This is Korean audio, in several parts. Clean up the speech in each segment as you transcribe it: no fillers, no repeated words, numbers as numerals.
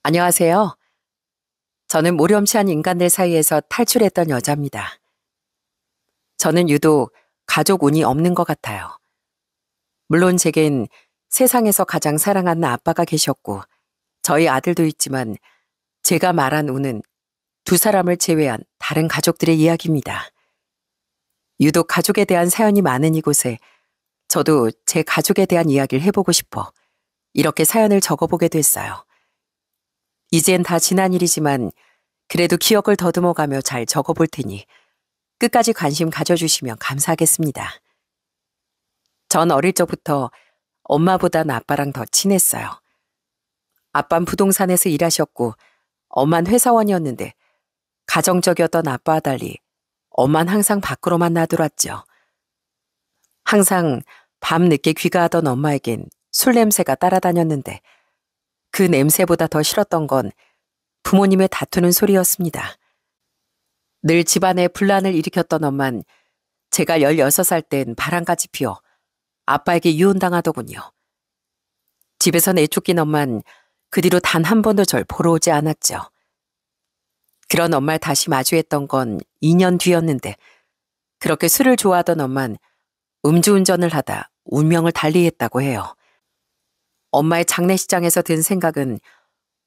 안녕하세요. 저는 모렴치한 인간들 사이에서 탈출했던 여자입니다. 저는 유독 가족 운이 없는 것 같아요. 물론 제겐 세상에서 가장 사랑하는 아빠가 계셨고 저희 아들도 있지만 제가 말한 운은 두 사람을 제외한 다른 가족들의 이야기입니다. 유독 가족에 대한 사연이 많은 이곳에 저도 제 가족에 대한 이야기를 해보고 싶어 이렇게 사연을 적어보게 됐어요. 이젠 다 지난 일이지만 그래도 기억을 더듬어가며 잘 적어볼 테니 끝까지 관심 가져주시면 감사하겠습니다. 전 어릴 적부터 엄마보단 아빠랑 더 친했어요. 아빠는 부동산에서 일하셨고 엄마는 회사원이었는데 가정적이었던 아빠와 달리 엄마는 항상 밖으로만 나돌았죠. 항상 밤 늦게 귀가하던 엄마에겐 술 냄새가 따라다녔는데 그 냄새보다 더 싫었던 건 부모님의 다투는 소리였습니다. 늘 집안에 분란을 일으켰던 엄만 제가 16살 땐 바람까지 피워 아빠에게 이혼당하더군요. 집에서 내쫓긴 엄만 그 뒤로 단 한 번도 절 보러 오지 않았죠. 그런 엄마를 다시 마주했던 건 2년 뒤였는데 그렇게 술을 좋아하던 엄만 음주운전을 하다 운명을 달리했다고 해요. 엄마의 장례식장에서 든 생각은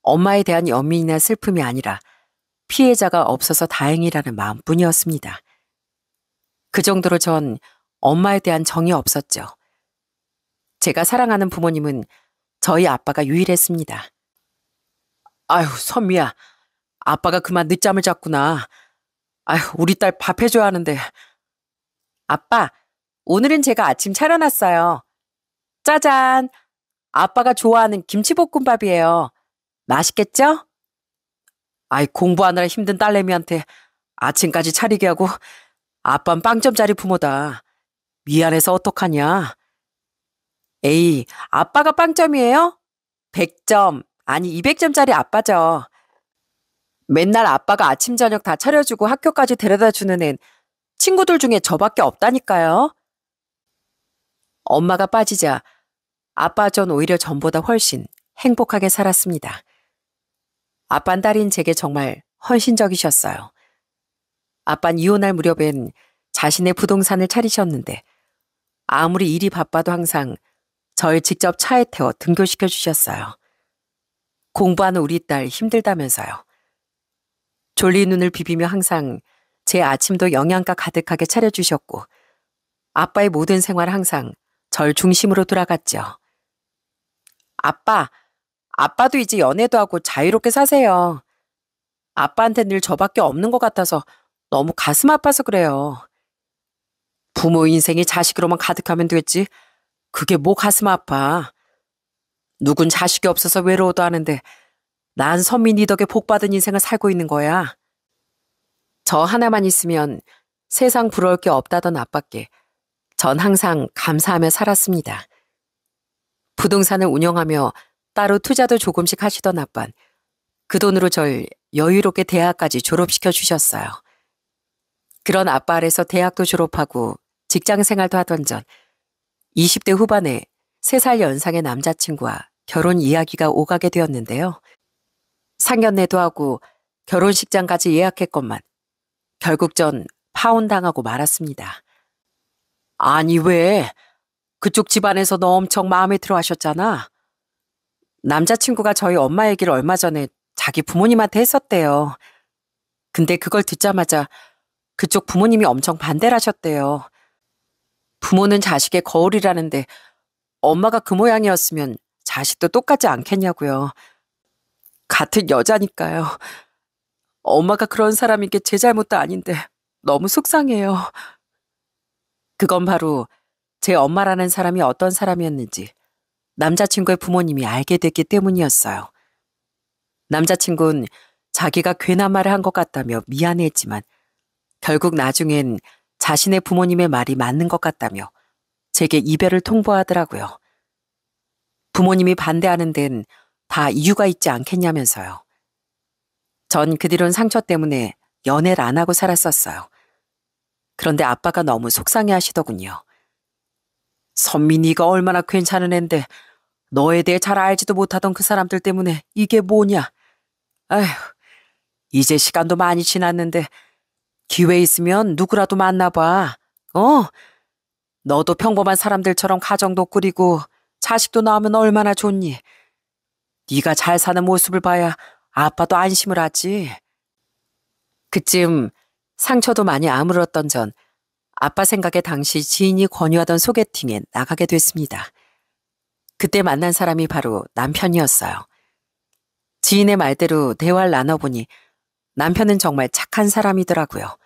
엄마에 대한 연민이나 슬픔이 아니라 피해자가 없어서 다행이라는 마음뿐이었습니다. 그 정도로 전 엄마에 대한 정이 없었죠. 제가 사랑하는 부모님은 저희 아빠가 유일했습니다. 아휴, 선미야. 아빠가 그만 늦잠을 잤구나. 아휴, 우리 딸 밥 해줘야 하는데. 아빠, 오늘은 제가 아침 차려놨어요. 짜잔! 아빠가 좋아하는 김치볶음밥이에요. 맛있겠죠? 아이, 공부하느라 힘든 딸내미한테 아침까지 차리게 하고 아빠는 빵점짜리 부모다. 미안해서 어떡하냐? 에이, 아빠가 빵점이에요? 100점, 아니 200점짜리 아빠죠. 맨날 아빠가 아침 저녁 다 차려주고 학교까지 데려다 주는 앤 친구들 중에 저밖에 없다니까요. 엄마가 빠지자 아빠 전 오히려 전보다 훨씬 행복하게 살았습니다. 아빤 딸인 제게 정말 헌신적이셨어요. 아빤 이혼할 무렵엔 자신의 부동산을 차리셨는데 아무리 일이 바빠도 항상 절 직접 차에 태워 등교시켜 주셨어요. 공부하는 우리 딸 힘들다면서요. 졸린 눈을 비비며 항상 제 아침도 영양가 가득하게 차려주셨고 아빠의 모든 생활 항상 절 중심으로 돌아갔죠. 아빠도 이제 연애도 하고 자유롭게 사세요. 아빠한테 늘 저밖에 없는 것 같아서 너무 가슴 아파서 그래요. 부모 인생이 자식으로만 가득하면 됐지. 그게 뭐 가슴 아파. 누군 자식이 없어서 외로워도 하는데 난 선민이 덕에 복받은 인생을 살고 있는 거야. 저 하나만 있으면 세상 부러울 게 없다던 아빠께 전 항상 감사하며 살았습니다. 부동산을 운영하며 따로 투자도 조금씩 하시던 아빤 그 돈으로 절 여유롭게 대학까지 졸업시켜 주셨어요. 그런 아빠 아래서 대학도 졸업하고 직장 생활도 하던 전 20대 후반에 3살 연상의 남자친구와 결혼 이야기가 오가게 되었는데요. 상견례도 하고 결혼식장까지 예약했건만 결국 전 파혼당하고 말았습니다. 아니 왜? 그쪽 집안에서 너 엄청 마음에 들어 하셨잖아. 남자친구가 저희 엄마 얘기를 얼마 전에 자기 부모님한테 했었대요. 근데 그걸 듣자마자 그쪽 부모님이 엄청 반대를 하셨대요. 부모는 자식의 거울이라는데 엄마가 그 모양이었으면 자식도 똑같지 않겠냐고요. 같은 여자니까요. 엄마가 그런 사람인 게 제 잘못도 아닌데 너무 속상해요. 그건 바로 제 엄마라는 사람이 어떤 사람이었는지 남자친구의 부모님이 알게 됐기 때문이었어요. 남자친구는 자기가 괜한 말을 한 것 같다며 미안해했지만 결국 나중엔 자신의 부모님의 말이 맞는 것 같다며 제게 이별을 통보하더라고요. 부모님이 반대하는 데는 다 이유가 있지 않겠냐면서요. 전 그 뒤론 상처 때문에 연애를 안 하고 살았었어요. 그런데 아빠가 너무 속상해 하시더군요. 선민이가 얼마나 괜찮은 앤데 너에 대해 잘 알지도 못하던 그 사람들 때문에 이게 뭐냐. 아휴, 이제 시간도 많이 지났는데 기회 있으면 누구라도 만나봐. 어? 너도 평범한 사람들처럼 가정도 꾸리고 자식도 낳으면 얼마나 좋니? 네가 잘 사는 모습을 봐야 아빠도 안심을 하지. 그쯤 상처도 많이 아물었던 전 아빠 생각에 당시 지인이 권유하던 소개팅에 나가게 됐습니다. 그때 만난 사람이 바로 남편이었어요. 지인의 말대로 대화를 나눠보니 남편은 정말 착한 사람이더라고요.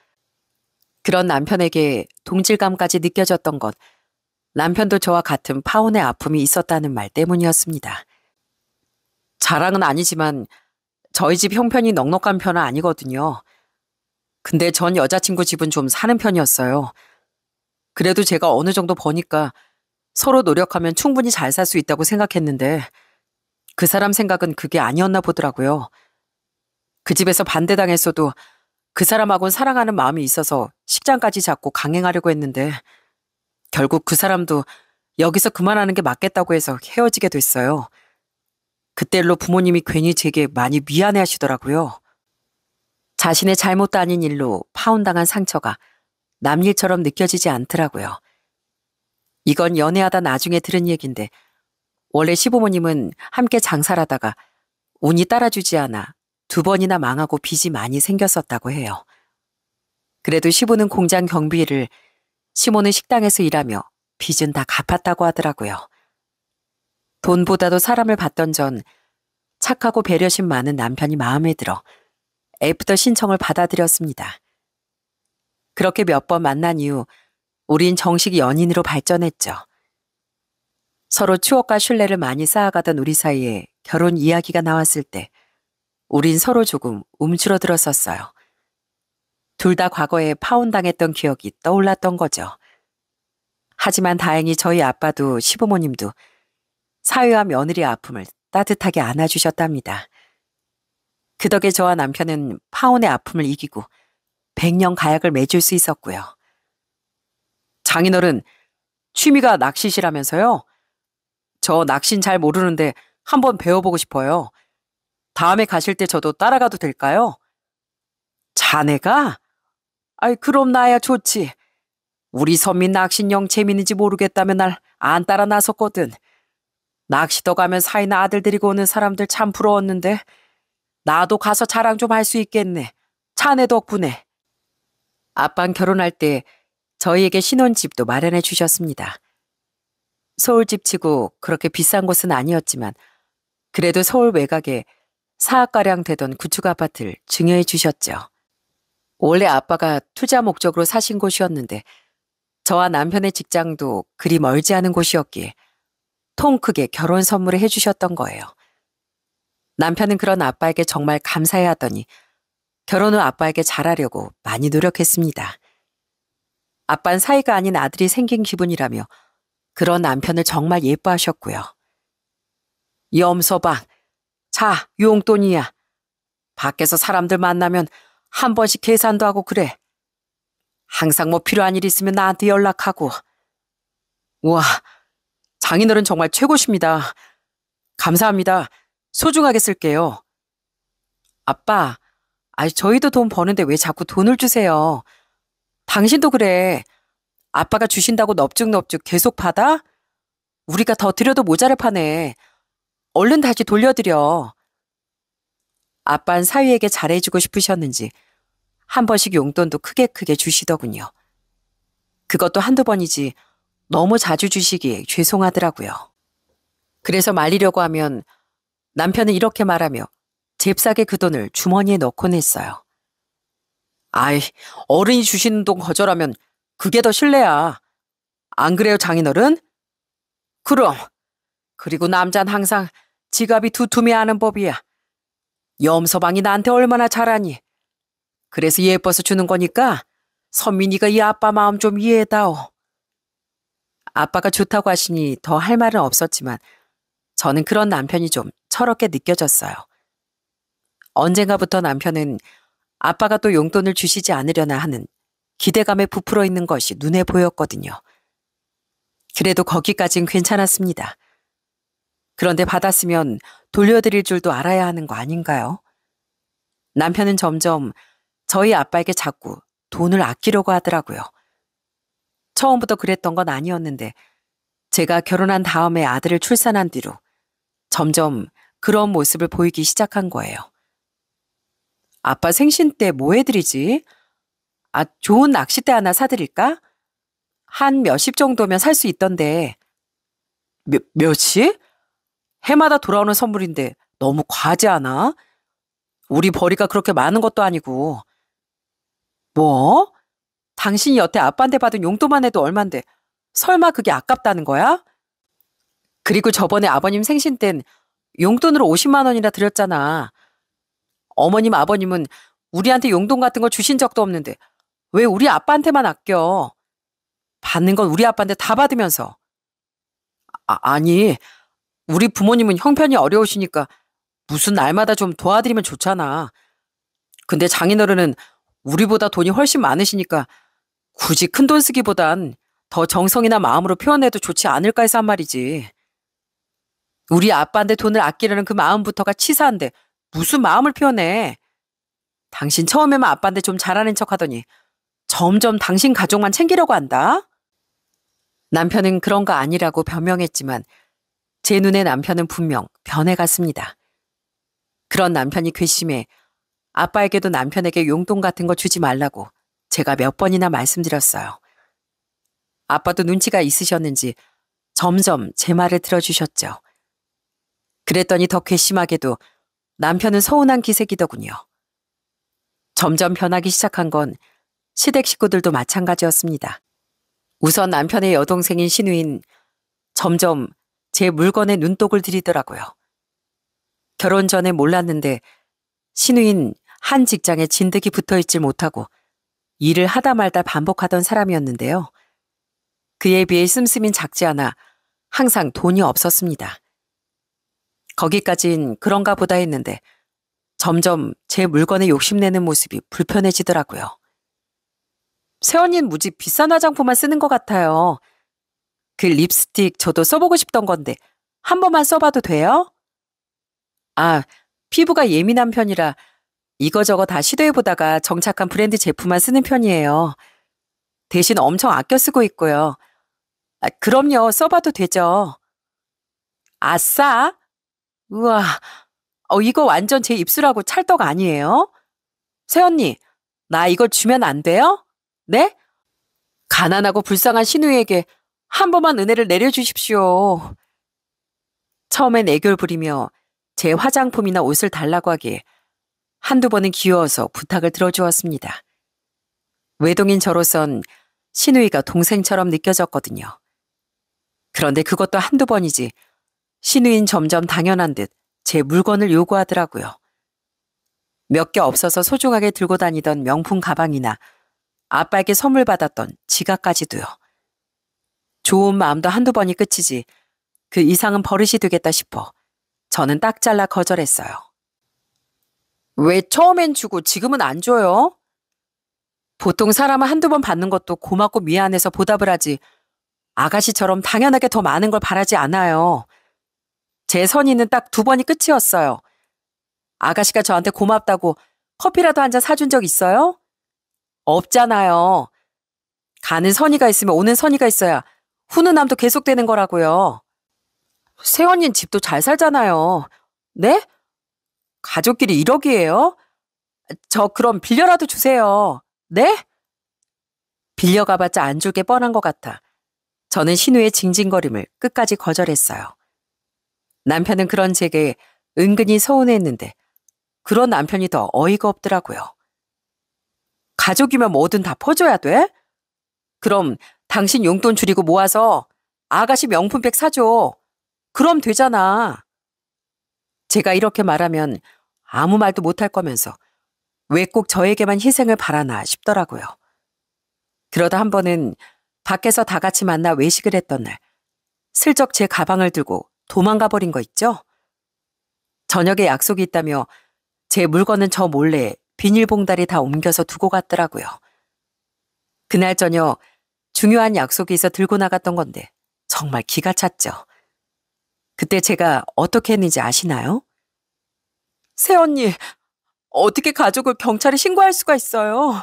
그런 남편에게 동질감까지 느껴졌던 건 남편도 저와 같은 파혼의 아픔이 있었다는 말 때문이었습니다. 자랑은 아니지만 저희 집 형편이 넉넉한 편은 아니거든요. 근데 전 여자친구 집은 좀 사는 편이었어요. 그래도 제가 어느 정도 버니까 서로 노력하면 충분히 잘 살 수 있다고 생각했는데 그 사람 생각은 그게 아니었나 보더라고요. 그 집에서 반대당했어도 그 사람하고는 사랑하는 마음이 있어서 식장까지 잡고 강행하려고 했는데 결국 그 사람도 여기서 그만하는 게 맞겠다고 해서 헤어지게 됐어요. 그때로 부모님이 괜히 제게 많이 미안해 하시더라고요. 자신의 잘못도 아닌 일로 파혼당한 상처가 남 일처럼 느껴지지 않더라고요. 이건 연애하다 나중에 들은 얘긴데 원래 시부모님은 함께 장사를 하다가 운이 따라주지 않아 2번이나 망하고 빚이 많이 생겼었다고 해요. 그래도 시부는 공장 경비를, 시모는 식당에서 일하며 빚은 다 갚았다고 하더라고요. 돈보다도 사람을 봤던 전 착하고 배려심 많은 남편이 마음에 들어 애프터 신청을 받아들였습니다. 그렇게 몇 번 만난 이후 우린 정식 연인으로 발전했죠. 서로 추억과 신뢰를 많이 쌓아가던 우리 사이에 결혼 이야기가 나왔을 때 우린 서로 조금 움츠러들었었어요. 둘 다 과거에 파혼당했던 기억이 떠올랐던 거죠. 하지만 다행히 저희 아빠도 시부모님도 사위와 며느리의 아픔을 따뜻하게 안아주셨답니다. 그 덕에 저와 남편은 파혼의 아픔을 이기고 100년 가약을 맺을 수 있었고요. 장인어른, 취미가 낚시시라면서요? 저 낚시는 잘 모르는데 한번 배워보고 싶어요. 다음에 가실 때 저도 따라가도 될까요? 자네가? 아이, 그럼 나야 좋지. 우리 선민 낚시는 영 재밌는지 모르겠다며 날 안 따라 나섰거든. 낚시터 가면 사이나 아들 데리고 오는 사람들 참 부러웠는데 나도 가서 자랑 좀 할 수 있겠네. 자네 덕분에. 아빤 결혼할 때 저희에게 신혼집도 마련해 주셨습니다. 서울집 치고 그렇게 비싼 곳은 아니었지만 그래도 서울 외곽에 4억가량 되던 구축 아파트를 증여해 주셨죠. 원래 아빠가 투자 목적으로 사신 곳이었는데 저와 남편의 직장도 그리 멀지 않은 곳이었기에 통 크게 결혼 선물을 해주셨던 거예요. 남편은 그런 아빠에게 정말 감사해하더니 결혼 후 아빠에게 잘하려고 많이 노력했습니다. 아빠는 사이가 아닌 아들이 생긴 기분이라며 그런 남편을 정말 예뻐하셨고요. 염서방, 자, 용돈이야. 밖에서 사람들 만나면 한 번씩 계산도 하고 그래. 항상 뭐 필요한 일 있으면 나한테 연락하고. 우와, 장인어른 정말 최고십니다. 감사합니다. 소중하게 쓸게요. 아빠, 저희도 돈 버는데 왜 자꾸 돈을 주세요? 당신도 그래. 아빠가 주신다고 넙죽넙죽 계속 받아? 우리가 더 드려도 모자랄 판에. 얼른 다시 돌려드려. 아빠는 사위에게 잘해주고 싶으셨는지 한 번씩 용돈도 크게 주시더군요. 그것도 한두 번이지 너무 자주 주시기에 죄송하더라고요. 그래서 말리려고 하면 남편은 이렇게 말하며 잽싸게 그 돈을 주머니에 넣곤 했어요. 아이, 어른이 주시는 돈 거절하면 그게 더 실례야. 안 그래요, 장인어른? 그럼. 그리고 남잔 항상 지갑이 두툼해하는 법이야. 염서방이 나한테 얼마나 잘하니. 그래서 예뻐서 주는 거니까 선민이가 이 아빠 마음 좀 이해해다오. 아빠가 좋다고 하시니 더 할 말은 없었지만 저는 그런 남편이 좀 철없게 느껴졌어요. 언젠가부터 남편은 아빠가 또 용돈을 주시지 않으려나 하는 기대감에 부풀어 있는 것이 눈에 보였거든요. 그래도 거기까진 괜찮았습니다. 그런데 받았으면 돌려드릴 줄도 알아야 하는 거 아닌가요? 남편은 점점 저희 아빠에게 자꾸 돈을 아끼려고 하더라고요. 처음부터 그랬던 건 아니었는데 제가 결혼한 다음에 아들을 출산한 뒤로 점점 그런 모습을 보이기 시작한 거예요. 아빠 생신 때 뭐 해드리지? 좋은 낚싯대 하나 사드릴까? 한 몇십 정도면 살 수 있던데. 몇십? 해마다 돌아오는 선물인데 너무 과하지 않아? 우리 벌이가 그렇게 많은 것도 아니고. 뭐? 당신이 여태 아빠한테 받은 용돈만 해도 얼만데 설마 그게 아깝다는 거야? 그리고 저번에 아버님 생신 땐 용돈으로 50만 원이나 드렸잖아. 어머님, 아버님은 우리한테 용돈 같은 거 주신 적도 없는데 왜 우리 아빠한테만 아껴? 받는 건 우리 아빠한테 다 받으면서. 아니, 우리 부모님은 형편이 어려우시니까 무슨 날마다 좀 도와드리면 좋잖아. 근데 장인어른은 우리보다 돈이 훨씬 많으시니까 굳이 큰돈 쓰기보단 더 정성이나 마음으로 표현해도 좋지 않을까 해서 한 말이지. 우리 아빠한테 돈을 아끼려는 그 마음부터가 치사한데 무슨 마음을 표현해. 당신 처음에만 아빠한테 좀 잘하는 척 하더니 점점 당신 가족만 챙기려고 한다? 남편은 그런 거 아니라고 변명했지만 제 눈에 남편은 분명 변해갔습니다. 그런 남편이 괘씸해 아빠에게도 남편에게 용돈 같은 거 주지 말라고 제가 몇 번이나 말씀드렸어요. 아빠도 눈치가 있으셨는지 점점 제 말을 들어주셨죠. 그랬더니 더 괘씸하게도 남편은 서운한 기색이더군요. 점점 변하기 시작한 건 시댁 식구들도 마찬가지였습니다. 우선 남편의 여동생인 신우인 점점 제 물건에 눈독을 들이더라고요. 결혼 전에 몰랐는데 신우인 한 직장에 진득이 붙어있질 못하고 일을 하다 말다 반복하던 사람이었는데요. 그에 비해 씀씀이는 작지 않아 항상 돈이 없었습니다. 거기까진 그런가 보다 했는데 점점 제 물건에 욕심내는 모습이 불편해지더라고요. 새언니는 무지 비싼 화장품만 쓰는 것 같아요. 그 립스틱 저도 써보고 싶던 건데 한 번만 써봐도 돼요? 피부가 예민한 편이라 이거저거 다 시도해보다가 정착한 브랜드 제품만 쓰는 편이에요. 대신 엄청 아껴 쓰고 있고요. 그럼요, 써봐도 되죠. 아싸? 우와, 이거 완전 제 입술하고 찰떡 아니에요? 새언니, 나 이거 주면 안 돼요? 네? 가난하고 불쌍한 신우에게 한 번만 은혜를 내려주십시오. 처음엔 애교를 부리며 제 화장품이나 옷을 달라고 하기에 한두 번은 귀여워서 부탁을 들어주었습니다. 외동인 저로선 신우이가 동생처럼 느껴졌거든요. 그런데 그것도 한두 번이지 신우인 점점 당연한 듯 제 물건을 요구하더라고요. 몇 개 없어서 소중하게 들고 다니던 명품 가방이나 아빠에게 선물 받았던 지갑까지도요. 좋은 마음도 한두 번이 끝이지 그 이상은 버릇이 되겠다 싶어 저는 딱 잘라 거절했어요. 왜 처음엔 주고 지금은 안 줘요? 보통 사람은 한두 번 받는 것도 고맙고 미안해서 보답을 하지 아가씨처럼 당연하게 더 많은 걸 바라지 않아요. 제 선의는 딱 두 번이 끝이었어요. 아가씨가 저한테 고맙다고 커피라도 한 잔 사준 적 있어요? 없잖아요. 가는 선의가 있으면 오는 선의가 있어야 훈훈함도 계속되는 거라고요. 새언니는 집도 잘 살잖아요. 네? 가족끼리 1억이에요? 저 그럼 빌려라도 주세요. 네? 빌려가봤자 안 줄 게 뻔한 것 같아 저는 신우의 징징거림을 끝까지 거절했어요. 남편은 그런 제게 은근히 서운해했는데 그런 남편이 더 어이가 없더라고요. 가족이면 뭐든 다 퍼줘야 돼? 그럼 당신 용돈 줄이고 모아서 아가씨 명품백 사줘. 그럼 되잖아. 제가 이렇게 말하면 아무 말도 못할 거면서 왜 꼭 저에게만 희생을 바라나 싶더라고요. 그러다 한 번은 밖에서 다 같이 만나 외식을 했던 날 슬쩍 제 가방을 들고 도망가 버린 거 있죠? 저녁에 약속이 있다며 제 물건은 저 몰래 비닐봉다리 다 옮겨서 두고 갔더라고요. 그날 저녁 중요한 약속이 있어 들고 나갔던 건데 정말 기가 찼죠. 그때 제가 어떻게 했는지 아시나요? 새언니, 어떻게 가족을 경찰에 신고할 수가 있어요?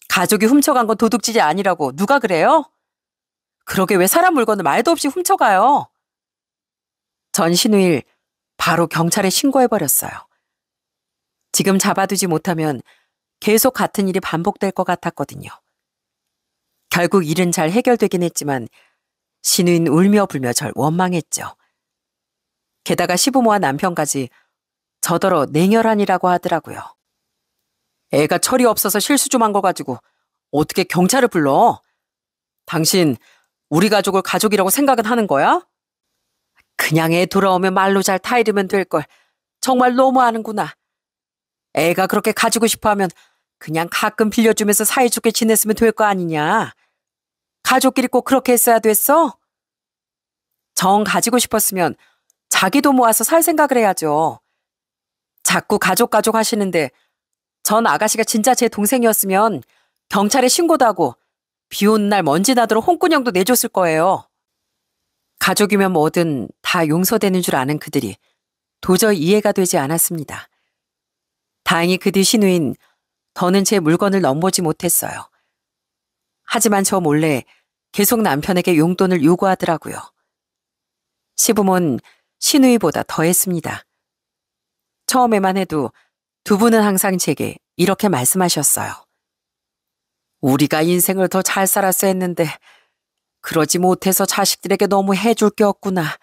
가족이 훔쳐간 건 도둑질이 아니라고 누가 그래요? 그러게 왜 사람 물건을 말도 없이 훔쳐가요? 전 신우일 바로 경찰에 신고해버렸어요. 지금 잡아두지 못하면 계속 같은 일이 반복될 것 같았거든요. 결국 일은 잘 해결되긴 했지만 신우인 울며 불며 절 원망했죠. 게다가 시부모와 남편까지 저더러 냉혈한이라고 하더라고요. 애가 철이 없어서 실수 좀 한 거 가지고 어떻게 경찰을 불러? 당신 우리 가족을 가족이라고 생각은 하는 거야? 그냥 애 돌아오면 말로 잘 타이르면 될 걸. 정말 너무하는구나. 애가 그렇게 가지고 싶어 하면 그냥 가끔 빌려주면서 사이좋게 지냈으면 될 거 아니냐. 가족끼리 꼭 그렇게 했어야 됐어? 정 가지고 싶었으면 자기도 모아서 살 생각을 해야죠. 자꾸 가족 하시는데 전 아가씨가 진짜 제 동생이었으면 경찰에 신고도 하고 비 오는 날 먼지 나도록 홍군형도 내줬을 거예요. 가족이면 뭐든 다 용서되는 줄 아는 그들이 도저히 이해가 되지 않았습니다. 다행히 그 뒤 신우인 더는 제 물건을 넘보지 못했어요. 하지만 저 몰래 계속 남편에게 용돈을 요구하더라고요. 시부모는 신우이보다 더했습니다. 처음에만 해도 두 분은 항상 제게 이렇게 말씀하셨어요. 우리가 인생을 더 잘 살았어 했는데 그러지 못해서 자식들에게 너무 해줄 게 없구나.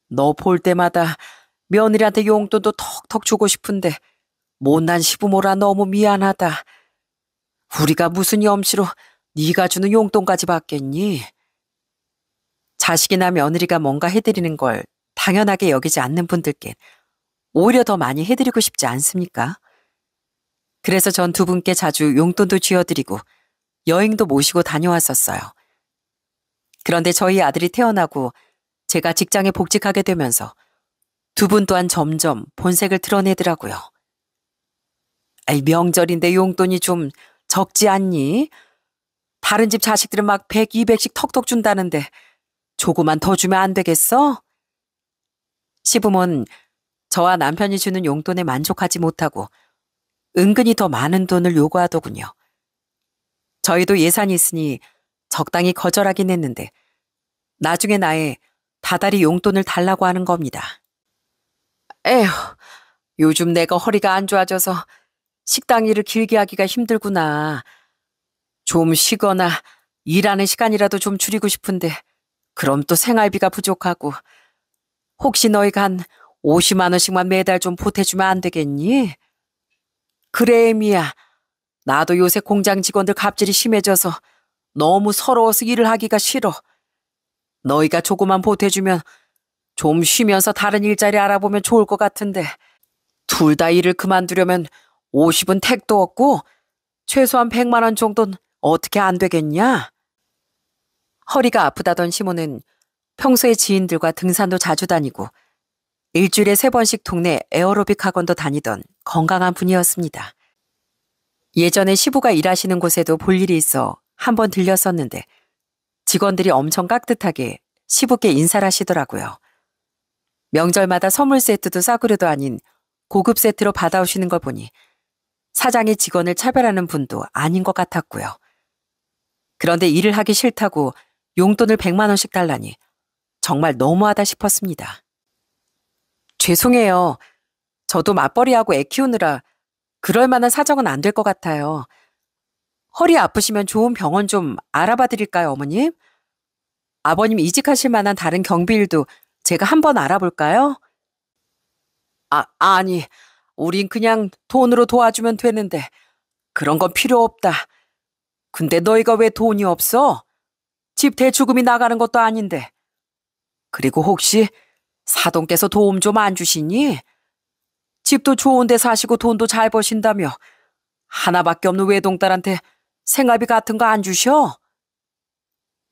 너 볼 때마다 며느리한테 용돈도 턱턱 주고 싶은데 못난 시부모라 너무 미안하다. 우리가 무슨 염치로 네가 주는 용돈까지 받겠니? 자식이나 며느리가 뭔가 해드리는 걸 당연하게 여기지 않는 분들께 오히려 더 많이 해드리고 싶지 않습니까? 그래서 전 두 분께 자주 용돈도 쥐어드리고 여행도 모시고 다녀왔었어요. 그런데 저희 아들이 태어나고 제가 직장에 복직하게 되면서 두 분 또한 점점 본색을 드러내더라고요. 아이, 명절인데 용돈이 좀 적지 않니? 다른 집 자식들은 막 100, 200씩 턱턱 준다는데 조금만 더 주면 안 되겠어? 시부모는 저와 남편이 주는 용돈에 만족하지 못하고 은근히 더 많은 돈을 요구하더군요. 저희도 예산이 있으니 적당히 거절하긴 했는데 나중에 나의 다달이 용돈을 달라고 하는 겁니다. 에휴, 요즘 내가 허리가 안 좋아져서 식당 일을 길게 하기가 힘들구나. 좀 쉬거나 일하는 시간이라도 좀 줄이고 싶은데 그럼 또 생활비가 부족하고 혹시 너희가 한 50만 원씩만 매달 좀 보태주면 안 되겠니? 그래, 애미야. 나도 요새 공장 직원들 갑질이 심해져서 너무 서러워서 일을 하기가 싫어. 너희가 조금만 보태주면 좀 쉬면서 다른 일자리 알아보면 좋을 것 같은데 둘 다 일을 그만두려면 50은 택도 없고 최소한 100만 원 정도는 어떻게 안 되겠냐? 허리가 아프다던 시모는 평소에 지인들과 등산도 자주 다니고 일주일에 3번씩 동네 에어로빅 학원도 다니던 건강한 분이었습니다. 예전에 시부가 일하시는 곳에도 볼 일이 있어 한번 들렸었는데 직원들이 엄청 깍듯하게 시부께 인사를 하시더라고요. 명절마다 선물 세트도 싸구려도 아닌 고급 세트로 받아오시는 걸 보니 사장이 직원을 차별하는 분도 아닌 것 같았고요. 그런데 일을 하기 싫다고 용돈을 100만 원씩 달라니 정말 너무하다 싶었습니다. 죄송해요. 저도 맞벌이하고 애 키우느라 그럴 만한 사정은 안 될 것 같아요. 허리 아프시면 좋은 병원 좀 알아봐 드릴까요, 어머님? 아버님 이직하실 만한 다른 경비일도 제가 한번 알아볼까요? 아니, 우린 그냥 돈으로 도와주면 되는데 그런 건 필요 없다. 근데 너희가 왜 돈이 없어? 집 대출금이 나가는 것도 아닌데. 그리고 혹시 사돈께서 도움 좀 안 주시니? 집도 좋은 데 사시고 돈도 잘 버신다며 하나밖에 없는 외동딸한테 생활비 같은 거 안 주셔?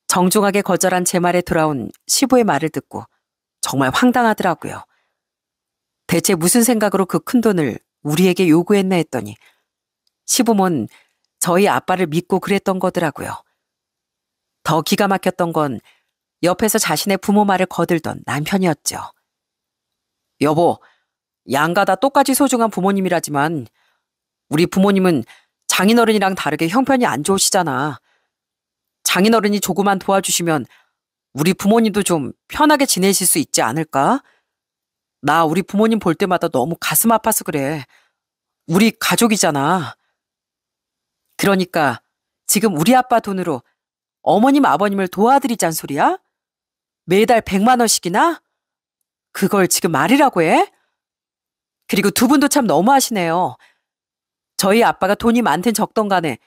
정중하게 거절한 제 말에 돌아온 시부의 말을 듣고 정말 황당하더라고요. 대체 무슨 생각으로 그 큰돈을 우리에게 요구했나 했더니 시부모는 저희 아빠를 믿고 그랬던 거더라고요. 더 기가 막혔던 건 옆에서 자신의 부모 말을 거들던 남편이었죠. 여보, 양가 다 똑같이 소중한 부모님이라지만 우리 부모님은 장인어른이랑 다르게 형편이 안 좋으시잖아. 장인어른이 조금만 도와주시면 우리 부모님도 좀 편하게 지내실 수 있지 않을까? 나 우리 부모님 볼 때마다 너무 가슴 아파서 그래. 우리 가족이잖아. 그러니까 지금 우리 아빠 돈으로 어머님 아버님을 도와드리잔 소리야? 매달 100만 원씩이나? 그걸 지금 말이라고 해? 그리고 두 분도 참 너무하시네요. 저희 아빠가 돈이 많든 적던 간에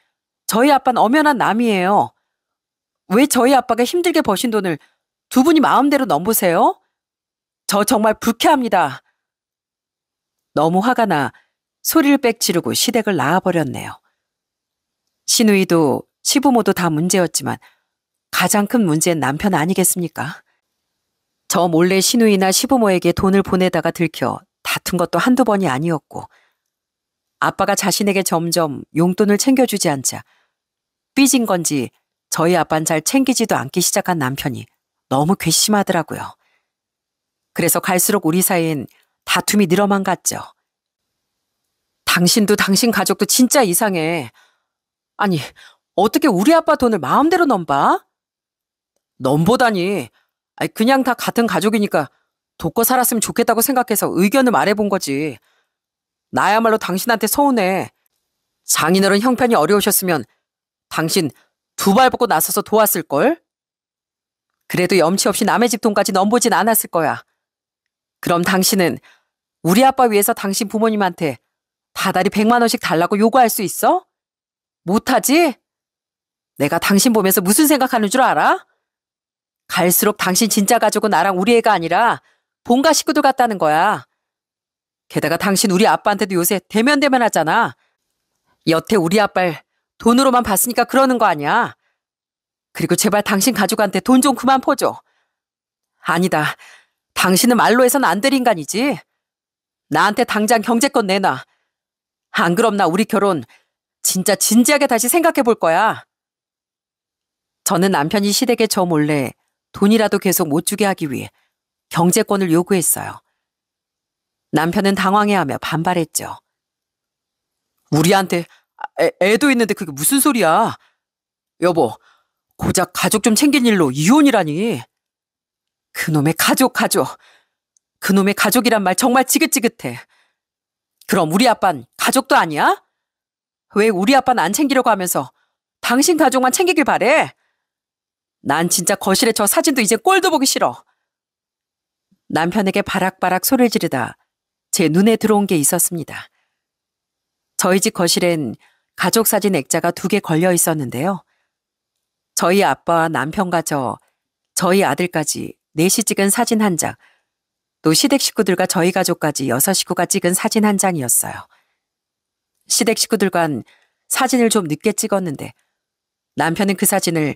저희 아빠는 엄연한 남이에요. 왜 저희 아빠가 힘들게 버신 돈을 두 분이 마음대로 넘보세요? 저 정말 불쾌합니다. 너무 화가 나 소리를 빽지르고 시댁을 나와버렸네요. 시누이도 시부모도 다 문제였지만 가장 큰 문제는 남편 아니겠습니까? 저 몰래 시누이나 시부모에게 돈을 보내다가 들켜 다툰 것도 한두 번이 아니었고 아빠가 자신에게 점점 용돈을 챙겨주지 않자 삐진 건지 저희 아빠는 잘 챙기지도 않기 시작한 남편이 너무 괘씸하더라고요. 그래서 갈수록 우리 사이엔 다툼이 늘어만 갔죠. 당신도 당신 가족도 진짜 이상해. 아니, 어떻게 우리 아빠 돈을 마음대로 넘봐? 넘보다니. 그냥 다 같은 가족이니까 돕고 살았으면 좋겠다고 생각해서 의견을 말해본 거지. 나야말로 당신한테 서운해. 장인어른 형편이 어려우셨으면 당신 두 발 벗고 나서서 도왔을걸? 그래도 염치 없이 남의 집 돈까지 넘보진 않았을 거야. 그럼 당신은 우리 아빠 위해서 당신 부모님한테 다달이 100만 원씩 달라고 요구할 수 있어? 못하지? 내가 당신 보면서 무슨 생각하는 줄 알아? 갈수록 당신 진짜 가족은 나랑 우리 애가 아니라 본가 식구들 같다는 거야. 게다가 당신 우리 아빠한테도 요새 대면대면하잖아. 여태 우리 아빠를 돈으로만 봤으니까 그러는 거 아니야. 그리고 제발 당신 가족한테 돈 좀 그만 퍼줘. 아니다. 당신은 말로 해선 안 될 인간이지. 나한테 당장 경제권 내놔. 안 그럼 나 우리 결혼 진짜 진지하게 다시 생각해 볼 거야. 저는 남편이 시댁에 저 몰래 돈이라도 계속 못 주게 하기 위해 경제권을 요구했어요. 남편은 당황해하며 반발했죠. 우리한테 애도 있는데 그게 무슨 소리야. 여보, 고작 가족 좀 챙긴 일로 이혼이라니. 그놈의 가족. 그놈의 가족이란 말 정말 지긋지긋해. 그럼 우리 아빤 가족도 아니야? 왜 우리 아빠는 안 챙기려고 하면서 당신 가족만 챙기길 바래? 난 진짜 거실에 저 사진도 이제 꼴도 보기 싫어. 남편에게 바락바락 소리를 지르다 제 눈에 들어온 게 있었습니다. 저희 집 거실엔 가족 사진 액자가 2개 걸려 있었는데요. 저희 아빠와 남편과 저희 아들까지 넷이 찍은 사진 1장, 또 시댁 식구들과 저희 가족까지 6식구가 찍은 사진 1장이었어요. 시댁 식구들과는 사진을 좀 늦게 찍었는데 남편은 그 사진을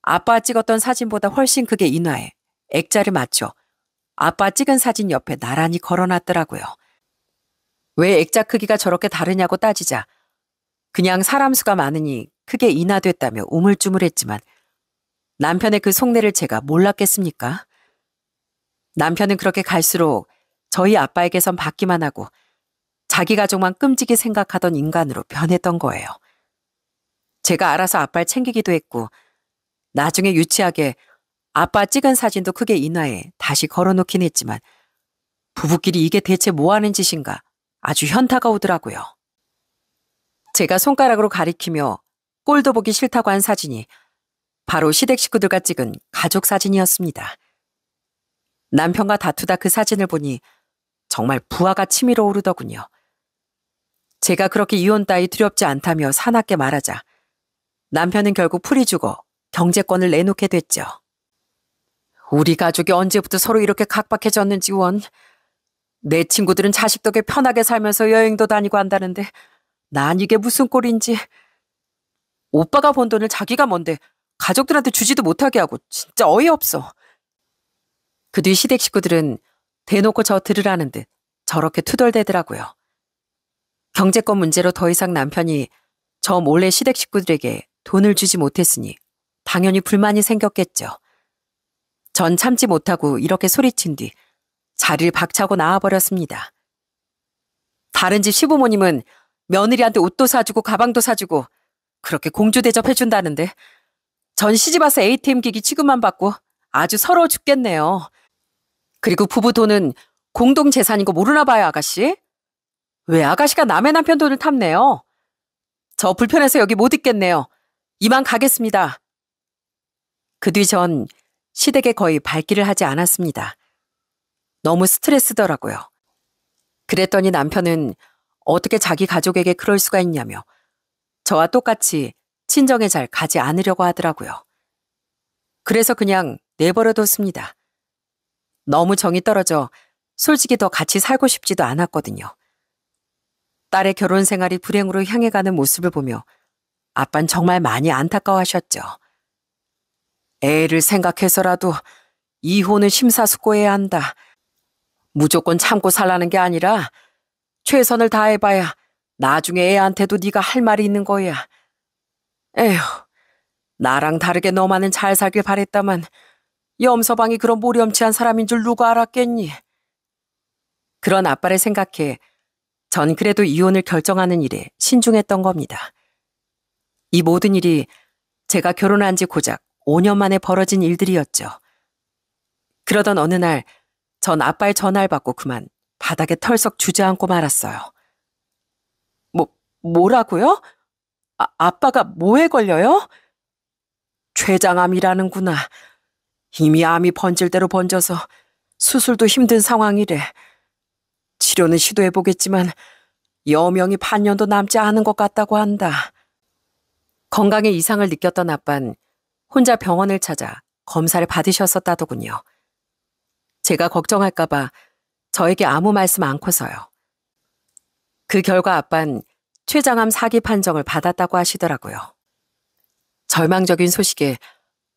아빠 찍었던 사진보다 훨씬 크게 인화해 액자를 맞춰 아빠 찍은 사진 옆에 나란히 걸어놨더라고요. 왜 액자 크기가 저렇게 다르냐고 따지자 그냥 사람 수가 많으니 크게 인화됐다며 우물쭈물했지만 남편의 그 속내를 제가 몰랐겠습니까? 남편은 그렇게 갈수록 저희 아빠에게선 받기만 하고 자기 가족만 끔찍이 생각하던 인간으로 변했던 거예요. 제가 알아서 아빠를 챙기기도 했고 나중에 유치하게 아빠 찍은 사진도 크게 인화해 다시 걸어놓긴 했지만 부부끼리 이게 대체 뭐 하는 짓인가 아주 현타가 오더라고요. 제가 손가락으로 가리키며 꼴도 보기 싫다고 한 사진이 바로 시댁 식구들과 찍은 가족 사진이었습니다. 남편과 다투다 그 사진을 보니 정말 부하가 치밀어 오르더군요. 제가 그렇게 이혼 따위 두렵지 않다며 사납게 말하자 남편은 결국 풀이 주고 경제권을 내놓게 됐죠. 우리 가족이 언제부터 서로 이렇게 각박해졌는지 원. 내 친구들은 자식 덕에 편하게 살면서 여행도 다니고 한다는데 난 이게 무슨 꼴인지. 오빠가 번 돈을 자기가 뭔데 가족들한테 주지도 못하게 하고 진짜 어이없어. 그 뒤 시댁 식구들은 대놓고 저 들으라는 듯 저렇게 투덜대더라고요. 경제권 문제로 더 이상 남편이 저 몰래 시댁 식구들에게 돈을 주지 못했으니 당연히 불만이 생겼겠죠. 전 참지 못하고 이렇게 소리친 뒤 자리를 박차고 나와버렸습니다. 다른 집 시부모님은 며느리한테 옷도 사주고 가방도 사주고 그렇게 공주 대접해준다는데 전 시집와서 ATM 기기 취급만 받고 아주 서러워 죽겠네요. 그리고 부부 돈은 공동 재산인 거 모르나 봐요, 아가씨? 왜 아가씨가 남의 남편 돈을 탐내요? 저 불편해서 여기 못 있겠네요. 이만 가겠습니다. 그 뒤 전 시댁에 거의 발길을 하지 않았습니다. 너무 스트레스더라고요. 그랬더니 남편은 어떻게 자기 가족에게 그럴 수가 있냐며 저와 똑같이 친정에 잘 가지 않으려고 하더라고요. 그래서 그냥 내버려뒀습니다. 너무 정이 떨어져 솔직히 더 같이 살고 싶지도 않았거든요. 딸의 결혼 생활이 불행으로 향해 가는 모습을 보며 아빤 정말 많이 안타까워하셨죠. 애를 생각해서라도 이혼은 심사숙고해야 한다. 무조건 참고 살라는 게 아니라 최선을 다해봐야 나중에 애한테도 네가 할 말이 있는 거야. 에휴, 나랑 다르게 너만은 잘 살길 바랬다만 염서방이 그런 모렴치한 사람인 줄 누가 알았겠니? 그런 아빠를 생각해 전 그래도 이혼을 결정하는 일에 신중했던 겁니다. 이 모든 일이 제가 결혼한 지 고작 5년 만에 벌어진 일들이었죠. 그러던 어느 날 전 아빠의 전화를 받고 그만 바닥에 털썩 주저앉고 말았어요. 뭐라고요? 아빠가 뭐에 걸려요? 췌장암이라는구나. 이미 암이 번질 대로 번져서 수술도 힘든 상황이래. 치료는 시도해보겠지만 여명이 반년도 남지 않은 것 같다고 한다. 건강에 이상을 느꼈던 아빤 혼자 병원을 찾아 검사를 받으셨었다더군요. 제가 걱정할까봐 저에게 아무 말씀 않고서요. 그 결과 아빤 췌장암 4기 판정을 받았다고 하시더라고요. 절망적인 소식에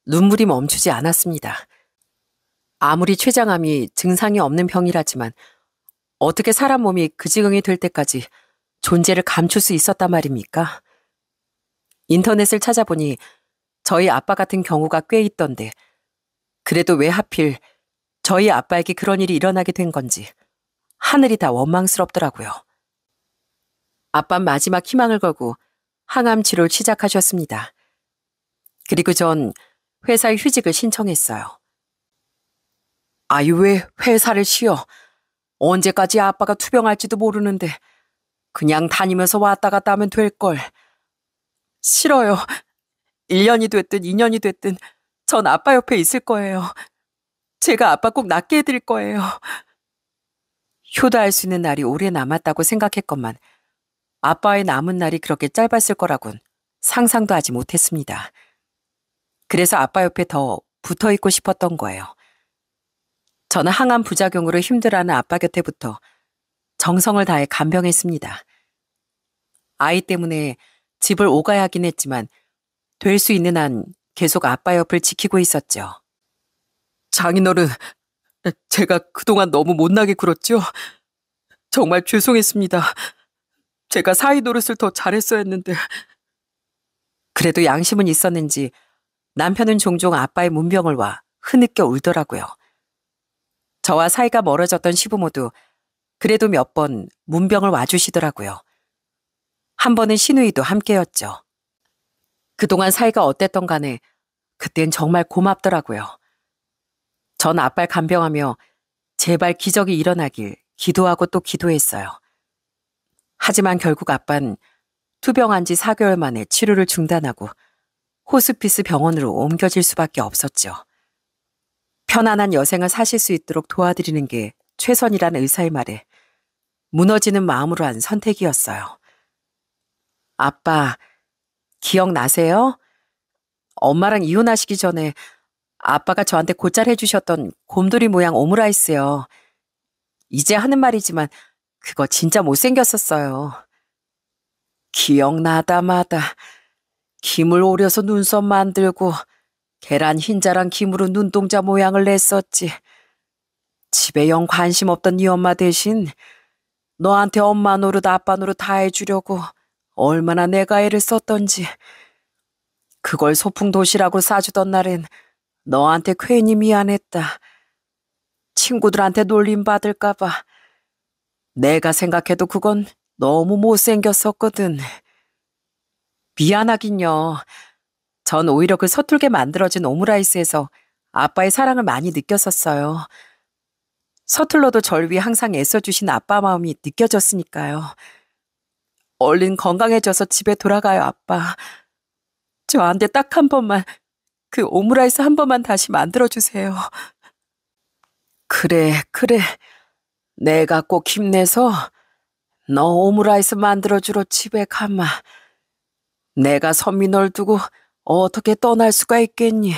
눈물이 멈추지 않았습니다. 아무리 췌장암이 증상이 없는 병이라지만 어떻게 사람 몸이 그 지경이 될 때까지 존재를 감출 수 있었단 말입니까? 인터넷을 찾아보니 저희 아빠 같은 경우가 꽤 있던데 그래도 왜 하필 저희 아빠에게 그런 일이 일어나게 된 건지 하늘이 다 원망스럽더라고요. 아빤 마지막 희망을 걸고 항암 치료를 시작하셨습니다. 그리고 전 회사에 휴직을 신청했어요. 아이 왜 회사를 쉬어? 언제까지 아빠가 투병할지도 모르는데 그냥 다니면서 왔다 갔다 하면 될걸. 싫어요. 1년이 됐든 2년이 됐든 전 아빠 옆에 있을 거예요. 제가 아빠 꼭 낫게 해드릴 거예요. 효도할 수 있는 날이 오래 남았다고 생각했건만 아빠의 남은 날이 그렇게 짧았을 거라곤 상상도 하지 못했습니다. 그래서 아빠 옆에 더 붙어있고 싶었던 거예요. 저는 항암 부작용으로 힘들어하는 아빠 곁에부터 정성을 다해 간병했습니다. 아이 때문에 집을 오가야 하긴 했지만 될 수 있는 한 계속 아빠 옆을 지키고 있었죠. 장인어른, 제가 그동안 너무 못나게 굴었죠? 정말 죄송했습니다. 제가 사위 노릇을 더 잘했어야 했는데. 그래도 양심은 있었는지 남편은 종종 아빠의 문병을 와 흐느껴 울더라고요. 저와 사이가 멀어졌던 시부모도 그래도 몇 번 문병을 와주시더라고요. 한 번은 시누이도 함께였죠. 그동안 사이가 어땠던 간에 그땐 정말 고맙더라고요. 전 아빠를 간병하며 제발 기적이 일어나길 기도하고 또 기도했어요. 하지만 결국 아빠는 투병한 지 4개월 만에 치료를 중단하고 호스피스 병원으로 옮겨질 수밖에 없었죠. 편안한 여생을 사실 수 있도록 도와드리는 게 최선이라는 의사의 말에 무너지는 마음으로 한 선택이었어요. 아빠, 기억나세요? 엄마랑 이혼하시기 전에 아빠가 저한테 곧잘 해주셨던 곰돌이 모양 오므라이스요. 이제 하는 말이지만 그거 진짜 못생겼었어요. 기억나다 마다 김을 오려서 눈썹 만들고 계란 흰자랑 김으로 눈동자 모양을 냈었지. 집에 영 관심 없던 네 엄마 대신 너한테 엄마 노릇 아빠 노릇 다 해주려고 얼마나 내가 애를 썼던지. 그걸 소풍도시락으로 싸주던 날엔 너한테 괜히 미안했다. 친구들한테 놀림 받을까봐. 내가 생각해도 그건 너무 못생겼었거든. 미안하긴요. 전 오히려 그 서툴게 만들어진 오므라이스에서 아빠의 사랑을 많이 느꼈었어요. 서툴러도 절 위해 항상 애써주신 아빠 마음이 느껴졌으니까요. 얼른 건강해져서 집에 돌아가요, 아빠. 저한테 딱 한 번만, 그 오므라이스 한 번만 다시 만들어주세요. 그래, 그래. 내가 꼭 힘내서 너 오므라이스 만들어주러 집에 가마. 내가 선미 널 두고 어떻게 떠날 수가 있겠니?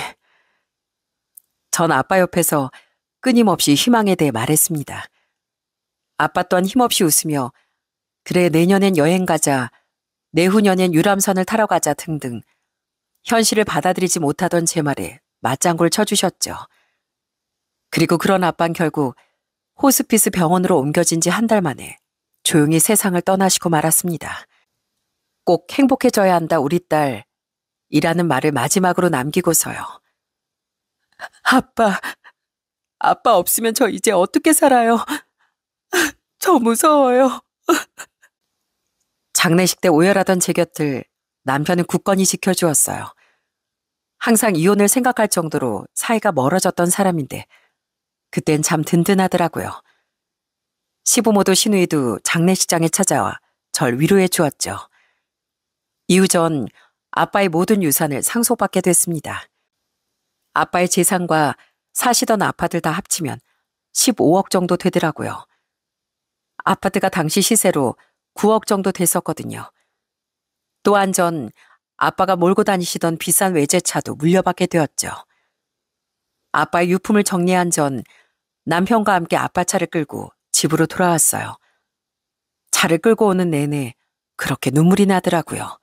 전 아빠 옆에서 끊임없이 희망에 대해 말했습니다. 아빠 또한 힘없이 웃으며 그래 내년엔 여행 가자, 내후년엔 유람선을 타러 가자 등등 현실을 받아들이지 못하던 제 말에 맞장구를 쳐주셨죠. 그리고 그런 아빠는 결국 호스피스 병원으로 옮겨진 지 한 달 만에 조용히 세상을 떠나시고 말았습니다. 꼭 행복해져야 한다 우리 딸 이라는 말을 마지막으로 남기고서요. 아빠 없으면 저 이제 어떻게 살아요? 저 무서워요. 장례식 때 오열하던 제 곁을 남편은 굳건히 지켜주었어요. 항상 이혼을 생각할 정도로 사이가 멀어졌던 사람인데 그땐 참 든든하더라고요. 시부모도 시누이도 장례식장에 찾아와 절 위로해 주었죠. 이후 전 아빠의 모든 유산을 상속받게 됐습니다. 아빠의 재산과 사시던 아파트를 다 합치면 15억 정도 되더라고요. 아파트가 당시 시세로 9억 정도 됐었거든요. 또한 전 아빠가 몰고 다니시던 비싼 외제차도 물려받게 되었죠. 아빠의 유품을 정리한 전 남편과 함께 아빠 차를 끌고 집으로 돌아왔어요. 차를 끌고 오는 내내 그렇게 눈물이 나더라고요.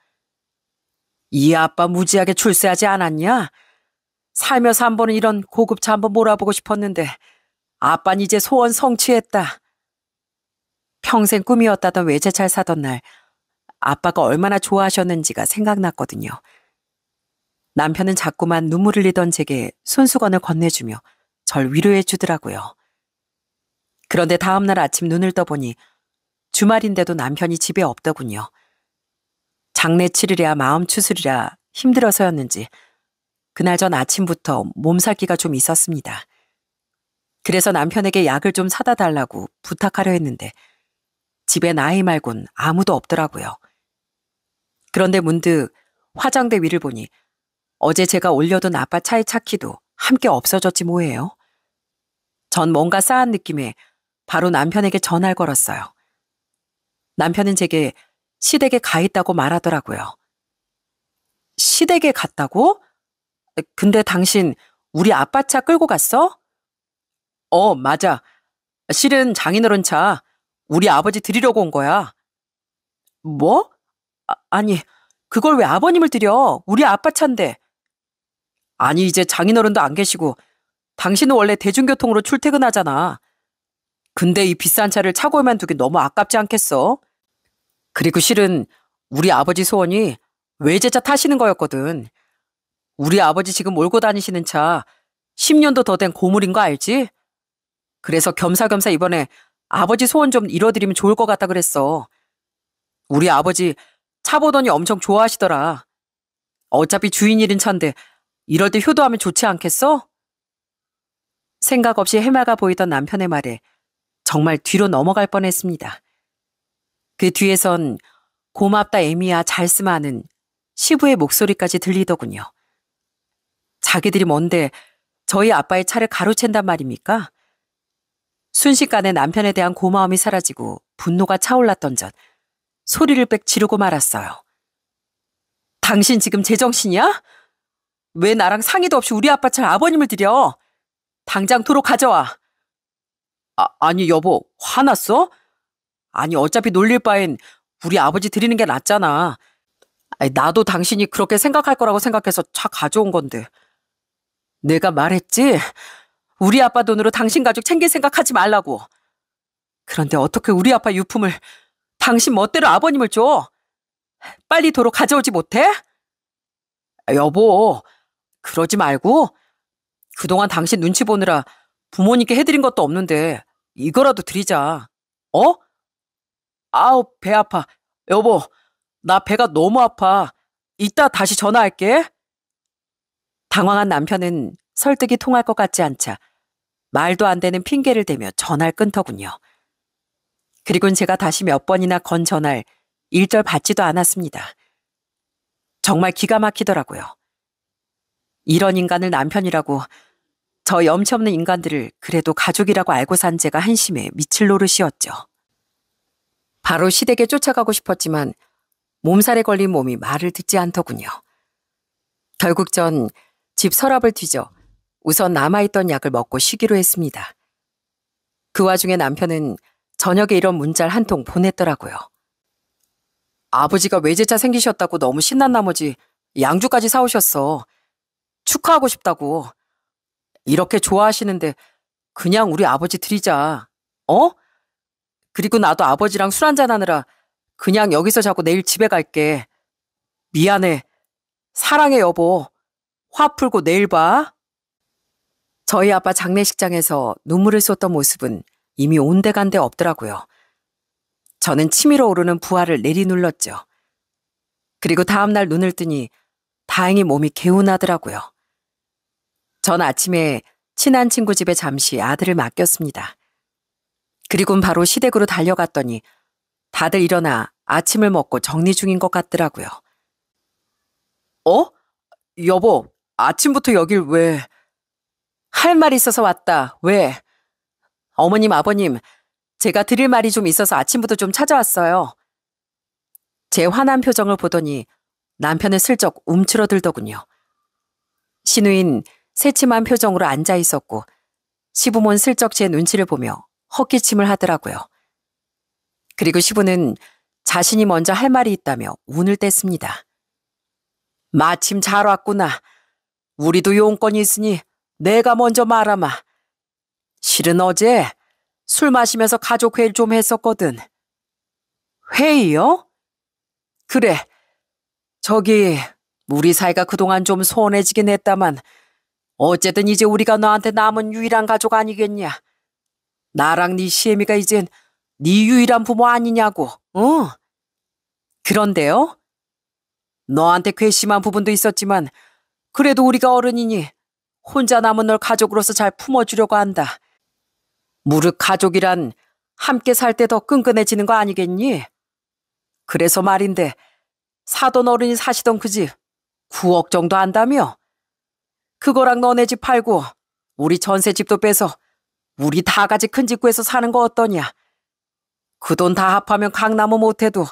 이 아빠 무지하게 출세하지 않았냐? 살면서 한 번은 이런 고급차 한번 몰아보고 싶었는데 아빠는 이제 소원 성취했다. 평생 꿈이었다던 외제차를 사던 날 아빠가 얼마나 좋아하셨는지가 생각났거든요. 남편은 자꾸만 눈물을 흘리던 제게 손수건을 건네주며 절 위로해 주더라고요. 그런데 다음날 아침 눈을 떠보니 주말인데도 남편이 집에 없더군요. 장례 치르랴 마음 추스리랴 힘들어서였는지 그날 전 아침부터 몸살기가 좀 있었습니다. 그래서 남편에게 약을 좀 사다 달라고 부탁하려 했는데 집엔 아이 말곤 아무도 없더라고요. 그런데 문득 화장대 위를 보니 어제 제가 올려둔 아빠 차의 차키도 함께 없어졌지 뭐예요. 전 뭔가 싸한 느낌에 바로 남편에게 전화를 걸었어요. 남편은 제게 시댁에 가 있다고 말하더라고요. 시댁에 갔다고? 근데 당신 우리 아빠 차 끌고 갔어? 맞아. 실은 장인어른 차 우리 아버지 드리려고 온 거야. 뭐? 아니, 그걸 왜 아버님을 드려? 우리 아빠 차인데. 아니, 이제 장인어른도 안 계시고 당신은 원래 대중교통으로 출퇴근하잖아. 근데 이 비싼 차를 차고에만 두기 너무 아깝지 않겠어? 그리고 실은 우리 아버지 소원이 외제차 타시는 거였거든. 우리 아버지 지금 몰고 다니시는 차 10년도 더 된 고물인 거 알지? 그래서 겸사겸사 이번에 아버지 소원 좀 이뤄드리면 좋을 것 같다 그랬어. 우리 아버지 차 보더니 엄청 좋아하시더라. 어차피 주인 잃은 차인데 이럴 때 효도하면 좋지 않겠어? 생각 없이 해맑아 보이던 남편의 말에 정말 뒤로 넘어갈 뻔했습니다. 그 뒤에선 고맙다 애미야 잘 쓰마는 시부의 목소리까지 들리더군요. 자기들이 뭔데 저희 아빠의 차를 가로챈단 말입니까? 순식간에 남편에 대한 고마움이 사라지고 분노가 차올랐던 전 소리를 빽 지르고 말았어요. 당신 지금 제정신이야? 왜 나랑 상의도 없이 우리 아빠 차를 아버님을 들여? 당장 도로 가져와. 아니 여보 화났어? 아니 어차피 놀릴 바엔 우리 아버지 드리는 게 낫잖아. 아니, 나도 당신이 그렇게 생각할 거라고 생각해서 차 가져온 건데. 내가 말했지? 우리 아빠 돈으로 당신 가족 챙길 생각하지 말라고. 그런데 어떻게 우리 아빠 유품을 당신 멋대로 아버님을 줘? 빨리 도로 가져오지 못해? 여보, 그러지 말고 그동안 당신 눈치 보느라 부모님께 해드린 것도 없는데 이거라도 드리자. 어? 아우, 배 아파. 여보, 나 배가 너무 아파. 이따 다시 전화할게. 당황한 남편은 설득이 통할 것 같지 않자 말도 안 되는 핑계를 대며 전화를 끊더군요. 그리고는 제가 다시 몇 번이나 건 전화를 일절 받지도 않았습니다. 정말 기가 막히더라고요. 이런 인간을 남편이라고, 저 염치 없는 인간들을 그래도 가족이라고 알고 산 제가 한심해 미칠 노릇이었죠. 바로 시댁에 쫓아가고 싶었지만 몸살에 걸린 몸이 말을 듣지 않더군요. 결국 전 집 서랍을 뒤져 우선 남아있던 약을 먹고 쉬기로 했습니다. 그 와중에 남편은 저녁에 이런 문자를 한 통 보냈더라고요. 아버지가 외제차 생기셨다고 너무 신난 나머지 양주까지 사오셨어. 축하하고 싶다고. 이렇게 좋아하시는데 그냥 우리 아버지 드리자. 어? 그리고 나도 아버지랑 술 한잔 하느라 그냥 여기서 자고 내일 집에 갈게. 미안해. 사랑해, 여보. 화 풀고 내일 봐. 저희 아빠 장례식장에서 눈물을 쏟던 모습은 이미 온데간데 없더라고요. 저는 치밀어 오르는 부하를 내리눌렀죠. 그리고 다음날 눈을 뜨니 다행히 몸이 개운하더라고요. 전 아침에 친한 친구 집에 잠시 아들을 맡겼습니다. 그리고는 바로 시댁으로 달려갔더니 다들 일어나 아침을 먹고 정리 중인 것 같더라고요. 어? 여보, 아침부터 여길 왜? 할 말이 있어서 왔다. 왜? 어머님, 아버님, 제가 드릴 말이 좀 있어서 아침부터 좀 찾아왔어요. 제 화난 표정을 보더니 남편을 슬쩍 움츠러들더군요. 시누인 새침한 표정으로 앉아 있었고 시부모는 슬쩍 제 눈치를 보며 헛기침을 하더라고요. 그리고 시부는 자신이 먼저 할 말이 있다며 운을 뗐습니다. 마침 잘 왔구나. 우리도 용건이 있으니 내가 먼저 말하마. 실은 어제 술 마시면서 가족 회의를 좀 했었거든. 회의요? 그래. 저기 우리 사이가 그동안 좀 소원해지긴 했다만 어쨌든 이제 우리가 너한테 남은 유일한 가족 아니겠냐. 나랑 네 시애미가 이젠 네 유일한 부모 아니냐고. 응. 그런데요? 너한테 괘씸한 부분도 있었지만 그래도 우리가 어른이니 혼자 남은 널 가족으로서 잘 품어주려고 한다. 무릇 가족이란 함께 살 때 더 끈끈해지는 거 아니겠니? 그래서 말인데 사돈 어른이 사시던 그 집 9억 정도 한다며? 그거랑 너네 집 팔고 우리 전셋집도 빼서 우리 다 같이 큰 집 구해서 사는 거 어떠냐? 그 돈 다 합하면 강남은 못해도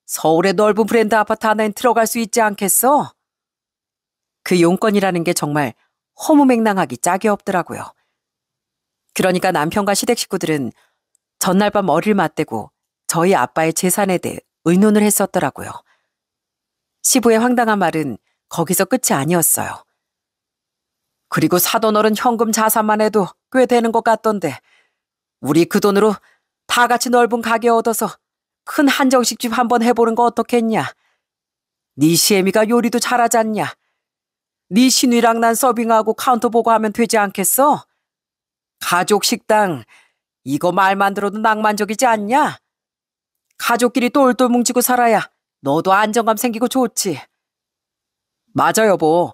서울의 넓은 브랜드 아파트 하나엔 들어갈 수 있지 않겠어? 그 용건이라는 게 정말 허무맹랑하기 짝이 없더라고요. 그러니까 남편과 시댁 식구들은 전날 밤 머리를 맞대고 저희 아빠의 재산에 대해 의논을 했었더라고요. 시부의 황당한 말은 거기서 끝이 아니었어요. 그리고 사돈어른 현금 자산만 해도 꽤 되는 것 같던데 우리 그 돈으로 다 같이 넓은 가게 얻어서 큰 한정식집 한번 해보는 거 어떻겠냐? 네 시애미가 요리도 잘하지 않냐? 네 시누이랑 난 서빙하고 카운터 보고 하면 되지 않겠어? 가족 식당, 이거 말만 들어도 낭만적이지 않냐? 가족끼리 똘똘 뭉치고 살아야 너도 안정감 생기고 좋지. 맞아, 여보.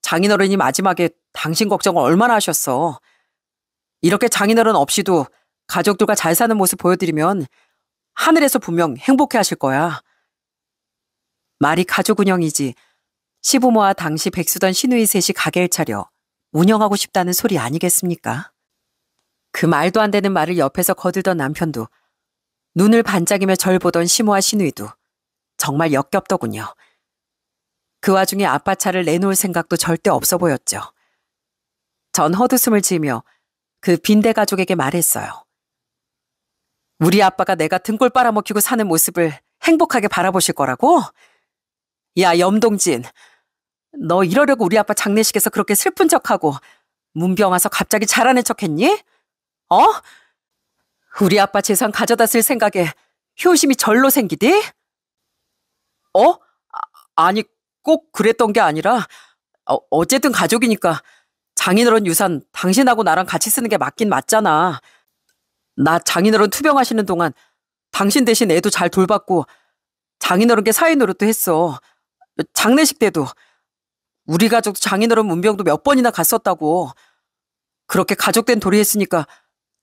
장인어른이 마지막에 당신 걱정을 얼마나 하셨어. 이렇게 장인어른 없이도 가족들과 잘 사는 모습 보여드리면 하늘에서 분명 행복해 하실 거야. 말이 가족 운영이지 시부모와 당시 백수던 시누이 셋이 가게를 차려 운영하고 싶다는 소리 아니겠습니까? 그 말도 안 되는 말을 옆에서 거들던 남편도 눈을 반짝이며 절 보던 시모와 시누이도 정말 역겹더군요. 그 와중에 아빠 차를 내놓을 생각도 절대 없어 보였죠. 전 헛웃음을 지으며 그 빈대 가족에게 말했어요. 우리 아빠가 내가 등골 빨아먹히고 사는 모습을 행복하게 바라보실 거라고? 야, 염동진. 너 이러려고 우리 아빠 장례식에서 그렇게 슬픈 척하고 문병 와서 갑자기 잘하는 척했니? 어? 우리 아빠 재산 가져다 쓸 생각에 효심이 절로 생기디? 어? 아니, 꼭 그랬던 게 아니라 어쨌든 가족이니까 장인어른 유산 당신하고 나랑 같이 쓰는 게 맞긴 맞잖아. 나 장인어른 투병하시는 동안 당신 대신 애도 잘 돌봤고 장인어른께 사위노릇도 했어. 장례식 때도 우리 가족도 장인어른 문병도 몇 번이나 갔었다고. 그렇게 가족된 도리 했으니까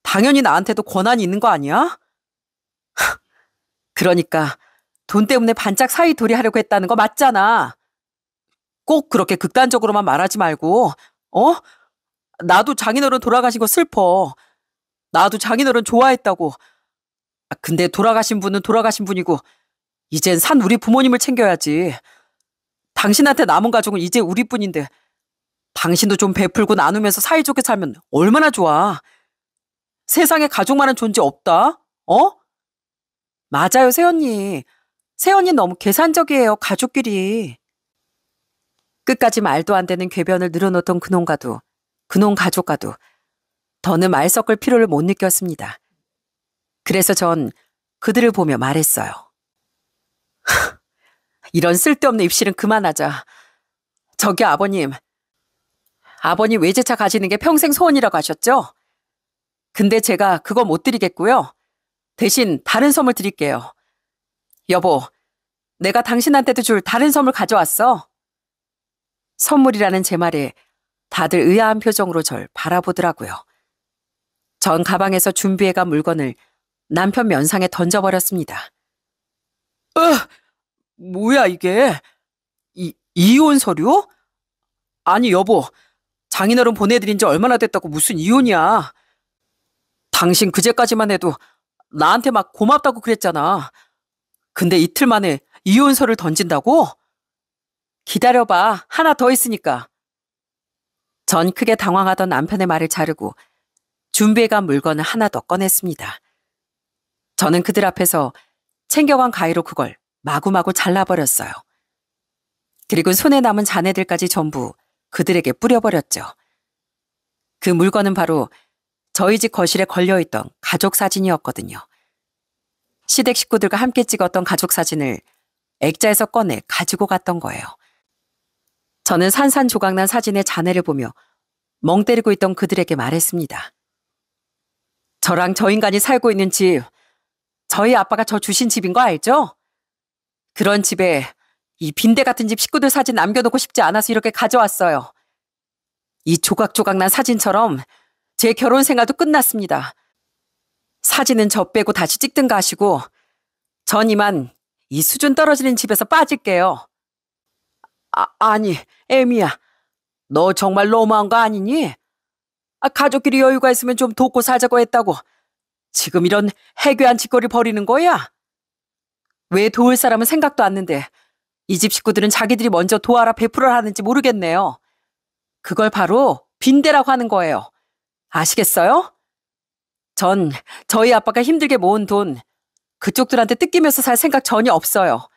당연히 나한테도 권한이 있는 거 아니야? 그러니까 돈 때문에 반짝 사위 도리 하려고 했다는 거 맞잖아. 꼭 그렇게 극단적으로만 말하지 말고, 어? 나도 장인어른 돌아가신 거 슬퍼. 나도 장인어른 좋아했다고. 근데 돌아가신 분은 돌아가신 분이고 이젠 산 우리 부모님을 챙겨야지. 당신한테 남은 가족은 이제 우리뿐인데 당신도 좀 베풀고 나누면서 사이좋게 살면 얼마나 좋아. 세상에 가족만한 존재 없다. 어? 맞아요, 새언니. 새언니 너무 계산적이에요, 가족끼리. 끝까지 말도 안 되는 궤변을 늘어놓던 그놈과도 그놈 가족과도 더는 말 섞을 필요를 못 느꼈습니다. 그래서 전 그들을 보며 말했어요. 이런 쓸데없는 입실은 그만하자. 저기 아버님 외제차 가지는 게 평생 소원이라고 하셨죠? 근데 제가 그거 못 드리겠고요. 대신 다른 선물 드릴게요. 여보, 내가 당신한테도 줄 다른 선물 가져왔어. 선물이라는 제 말에 다들 의아한 표정으로 절 바라보더라고요. 전 가방에서 준비해간 물건을 남편 면상에 던져버렸습니다. 뭐야 이게? 이혼 서류? 아니 여보, 장인어른 보내드린 지 얼마나 됐다고 무슨 이혼이야. 당신 그제까지만 해도 나한테 막 고맙다고 그랬잖아. 근데 이틀 만에 이혼서를 던진다고? 기다려봐, 하나 더 있으니까. 전 크게 당황하던 남편의 말을 자르고 준비해간 물건을 하나 더 꺼냈습니다. 저는 그들 앞에서 챙겨간 가위로 그걸 마구마구 잘라버렸어요. 그리고 손에 남은 잔해들까지 전부 그들에게 뿌려버렸죠. 그 물건은 바로 저희 집 거실에 걸려있던 가족 사진이었거든요. 시댁 식구들과 함께 찍었던 가족 사진을 액자에서 꺼내 가지고 갔던 거예요. 저는 산산조각난 사진의 잔해를 보며 멍 때리고 있던 그들에게 말했습니다. 저랑 저 인간이 살고 있는 집, 저희 아빠가 저 주신 집인 거 알죠? 그런 집에 이 빈대 같은 집 식구들 사진 남겨놓고 싶지 않아서 이렇게 가져왔어요. 이 조각조각난 사진처럼 제 결혼 생활도 끝났습니다. 사진은 저 빼고 다시 찍든가 하시고 전 이만 이 수준 떨어지는 집에서 빠질게요. 아니, 애미야. 너 정말 너무한 거 아니니? 가족끼리 여유가 있으면 좀 돕고 살자고 했다고 지금 이런 해괴한 짓거리 벌이는 거야? 왜 도울 사람은 생각도 않는데 이 집 식구들은 자기들이 먼저 도와라 베풀어라 하는지 모르겠네요. 그걸 바로 빈대라고 하는 거예요. 아시겠어요? 전 저희 아빠가 힘들게 모은 돈 그쪽들한테 뜯기면서 살 생각 전혀 없어요.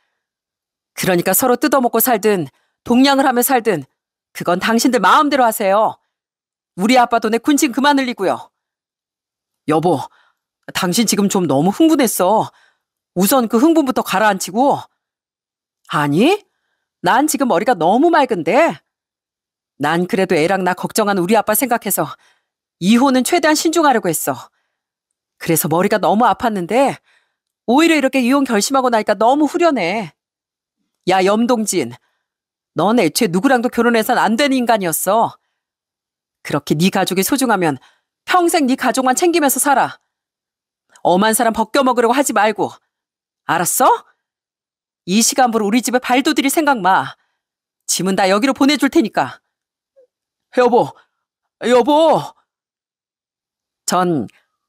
그러니까 서로 뜯어먹고 살든 동냥을 하며 살든 그건 당신들 마음대로 하세요. 우리 아빠 돈에 군침 그만 흘리고요. 여보, 당신 지금 좀 너무 흥분했어. 우선 그 흥분부터 가라앉히고. 아니, 난 지금 머리가 너무 맑은데. 난 그래도 애랑 나 걱정하는 우리 아빠 생각해서 이혼은 최대한 신중하려고 했어. 그래서 머리가 너무 아팠는데 오히려 이렇게 이혼 결심하고 나니까 너무 후련해. 야, 염동진. 넌 애초에 누구랑도 결혼해선 안 되는 인간이었어. 그렇게 네 가족이 소중하면 평생 네 가족만 챙기면서 살아. 엄한 사람 벗겨먹으려고 하지 말고. 알았어? 이 시간부로 우리 집에 발도 들일 생각 마. 짐은 다 여기로 보내줄 테니까. 여보. 전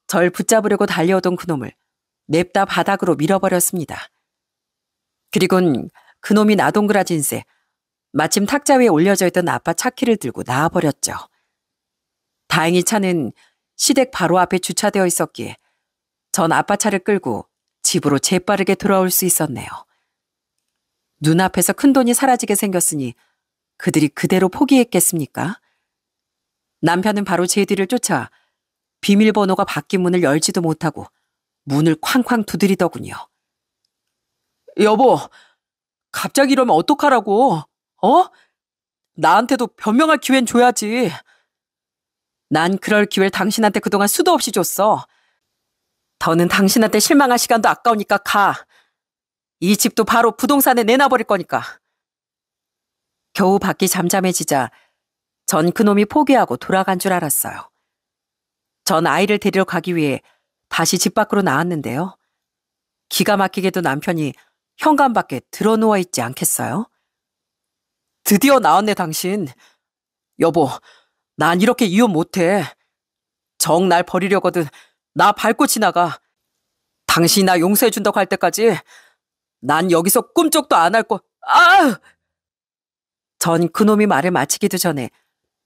절 붙잡으려고 달려오던 그놈을 냅다 바닥으로 밀어버렸습니다. 그리곤 그놈이 나동그라진 새 마침 탁자 위에 올려져 있던 아빠 차키를 들고 나와버렸죠. 다행히 차는 시댁 바로 앞에 주차되어 있었기에 전 아빠 차를 끌고 집으로 재빠르게 돌아올 수 있었네요. 눈앞에서 큰돈이 사라지게 생겼으니 그들이 그대로 포기했겠습니까? 남편은 바로 제 뒤를 쫓아 비밀번호가 바뀐 문을 열지도 못하고 문을 쾅쾅 두드리더군요. 여보, 갑자기 이러면 어떡하라고? 어? 나한테도 변명할 기회는 줘야지. 난 그럴 기회를 당신한테 그동안 수도 없이 줬어. 더는 당신한테 실망할 시간도 아까우니까 가. 이 집도 바로 부동산에 내놔버릴 거니까. 겨우 밖이 잠잠해지자 전 그놈이 포기하고 돌아간 줄 알았어요. 전 아이를 데리러 가기 위해 다시 집 밖으로 나왔는데요. 기가 막히게도 남편이 현관 밖에 드러누워 있지 않겠어요? 드디어 나왔네, 당신. 여보, 난 이렇게 이혼 못해. 정 날 버리려거든 나 밟고 지나가. 당신이 나 용서해준다고 할 때까지 난 여기서 꿈쩍도 안 할 거. 아! 전 그놈이 말을 마치기도 전에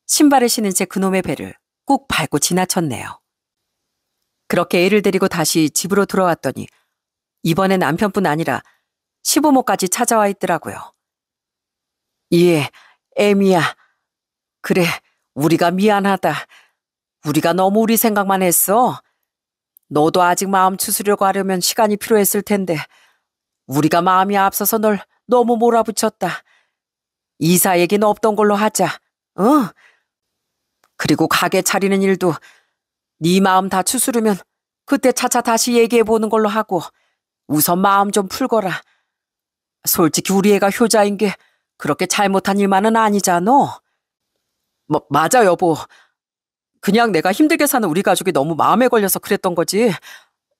신발을 신은 채 그놈의 배를 꾹 밟고 지나쳤네요. 그렇게 애를 데리고 다시 집으로 돌아왔더니 이번엔 남편뿐 아니라 시부모까지 찾아와 있더라고요. 예, 애미야. 그래, 우리가 미안하다. 우리가 너무 우리 생각만 했어. 너도 아직 마음 추스려고 하려면 시간이 필요했을 텐데 우리가 마음이 앞서서 널 너무 몰아붙였다. 이사 얘기는 없던 걸로 하자. 어? 그리고 가게 차리는 일도 네 마음 다 추스르면 그때 차차 다시 얘기해보는 걸로 하고 우선 마음 좀 풀거라. 솔직히 우리 애가 효자인 게 그렇게 잘못한 일만은 아니잖아. 맞아, 여보. 그냥 내가 힘들게 사는 우리 가족이 너무 마음에 걸려서 그랬던 거지.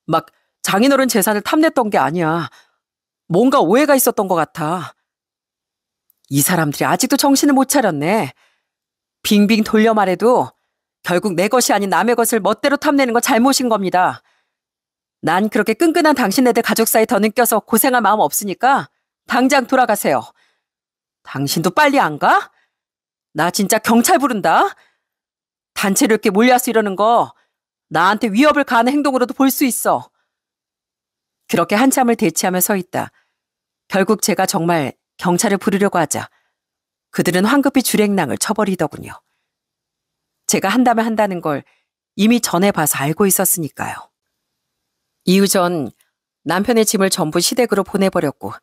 막 장인어른 재산을 탐냈던 게 아니야. 뭔가 오해가 있었던 것 같아. 이 사람들이 아직도 정신을 못 차렸네. 빙빙 돌려 말해도 결국 내 것이 아닌 남의 것을 멋대로 탐내는 건 잘못인 겁니다. 난 그렇게 끈끈한 당신네들 가족 사이 더 느껴서 고생할 마음 없으니까 당장 돌아가세요. 당신도 빨리 안 가? 나 진짜 경찰 부른다. 단체로 이렇게 몰려서 이러는 거 나한테 위협을 가하는 행동으로도 볼 수 있어. 그렇게 한참을 대치하며 서 있다. 결국 제가 정말 경찰을 부르려고 하자 그들은 황급히 줄행랑을 쳐버리더군요. 제가 한다면 한다는 걸 이미 전에 봐서 알고 있었으니까요. 이후 전 남편의 짐을 전부 시댁으로 보내버렸고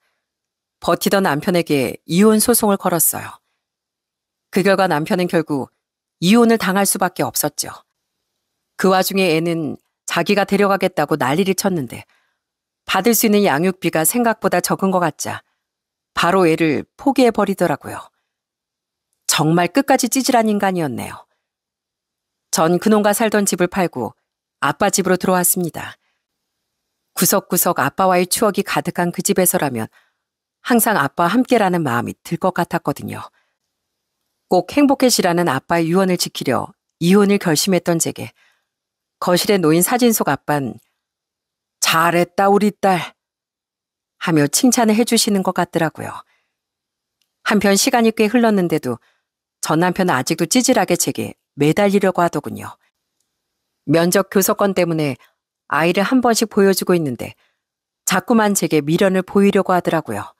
버티던 남편에게 이혼 소송을 걸었어요. 그 결과 남편은 결국 이혼을 당할 수밖에 없었죠. 그 와중에 애는 자기가 데려가겠다고 난리를 쳤는데 받을 수 있는 양육비가 생각보다 적은 것 같자 바로 애를 포기해버리더라고요. 정말 끝까지 찌질한 인간이었네요. 전 그놈과 살던 집을 팔고 아빠 집으로 들어왔습니다. 구석구석 아빠와의 추억이 가득한 그 집에서라면 항상 아빠와 함께라는 마음이 들 것 같았거든요. 꼭 행복해지라는 아빠의 유언을 지키려 이혼을 결심했던 제게 거실에 놓인 사진 속 아빤 잘했다 우리 딸 하며 칭찬을 해주시는 것 같더라고요. 한편 시간이 꽤 흘렀는데도 전 남편은 아직도 찌질하게 제게 매달리려고 하더군요. 면접 교섭권 때문에 아이를 한 번씩 보여주고 있는데 자꾸만 제게 미련을 보이려고 하더라고요.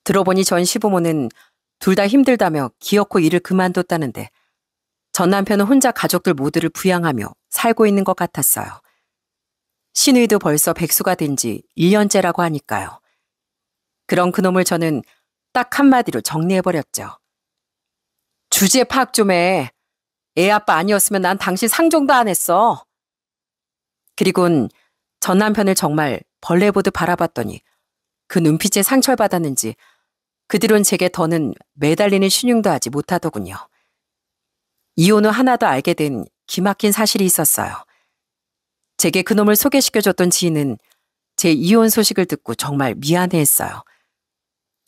들어보니 전 시부모는 둘 다 힘들다며 기어코 일을 그만뒀다는데 전 남편은 혼자 가족들 모두를 부양하며 살고 있는 것 같았어요. 시누이도 벌써 백수가 된 지 1년째라고 하니까요. 그런 그놈을 저는 딱 한마디로 정리해버렸죠. 주제 파악 좀 해. 애 아빠 아니었으면 난 당신 상종도 안 했어. 그리곤 전 남편을 정말 벌레 보듯 바라봤더니 그 눈빛에 상처를 받았는지 그 뒤론 제게 더는 매달리는 신용도 하지 못하더군요. 이혼 후 하나 더 알게 된 기막힌 사실이 있었어요. 제게 그놈을 소개시켜줬던 지인은 제 이혼 소식을 듣고 정말 미안해했어요.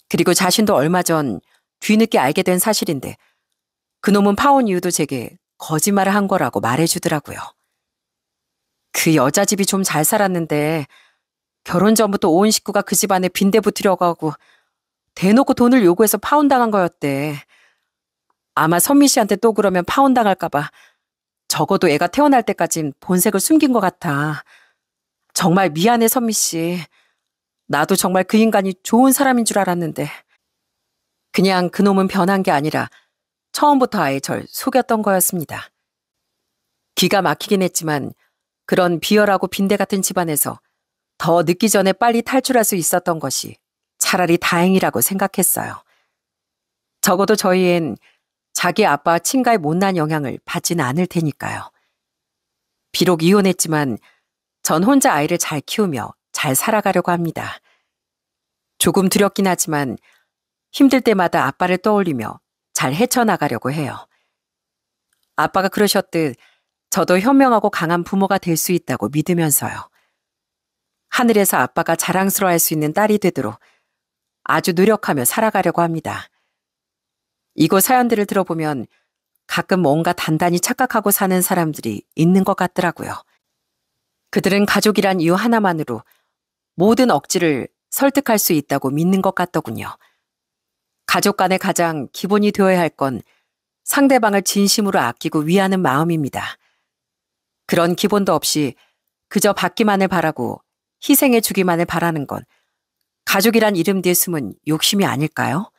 그리고 자신도 얼마 전 뒤늦게 알게 된 사실인데 그놈은 파혼 이유도 제게 거짓말을 한 거라고 말해주더라고요. 그 여자 집이 좀 잘 살았는데 결혼 전부터 온 식구가 그 집안에 빈대 붙으려고 하고 대놓고 돈을 요구해서 파혼당한 거였대. 아마 선미 씨한테 또 그러면 파혼당할까 봐 적어도 애가 태어날 때까진 본색을 숨긴 것 같아. 정말 미안해, 선미 씨. 나도 정말 그 인간이 좋은 사람인 줄 알았는데. 그냥 그놈은 변한 게 아니라 처음부터 아예 절 속였던 거였습니다. 기가 막히긴 했지만 그런 비열하고 빈대 같은 집안에서 더 늦기 전에 빨리 탈출할 수 있었던 것이 차라리 다행이라고 생각했어요. 적어도 저희 앤 자기 아빠 친가의 못난 영향을 받지는 않을 테니까요. 비록 이혼했지만 전 혼자 아이를 잘 키우며 잘 살아가려고 합니다. 조금 두렵긴 하지만 힘들 때마다 아빠를 떠올리며 잘 헤쳐나가려고 해요. 아빠가 그러셨듯 저도 현명하고 강한 부모가 될 수 있다고 믿으면서요. 하늘에서 아빠가 자랑스러워할 수 있는 딸이 되도록 아주 노력하며 살아가려고 합니다. 이곳 사연들을 들어보면 가끔 뭔가 단단히 착각하고 사는 사람들이 있는 것 같더라고요. 그들은 가족이란 이유 하나만으로 모든 억지를 설득할 수 있다고 믿는 것 같더군요. 가족 간에 가장 기본이 되어야 할 건 상대방을 진심으로 아끼고 위하는 마음입니다. 그런 기본도 없이 그저 받기만을 바라고 희생해 주기만을 바라는 건 가족이란 이름 뒤에 숨은 욕심이 아닐까요?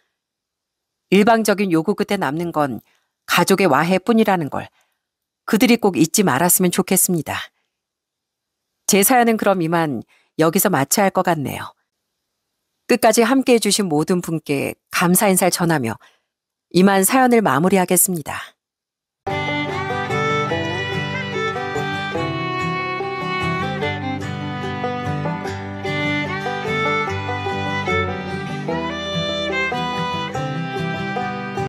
일방적인 요구 끝에 남는 건 가족의 와해뿐이라는 걸 그들이 꼭 잊지 말았으면 좋겠습니다. 제 사연은 그럼 이만 여기서 마쳐야 할 것 같네요. 끝까지 함께해 주신 모든 분께 감사 인사를 전하며 이만 사연을 마무리하겠습니다.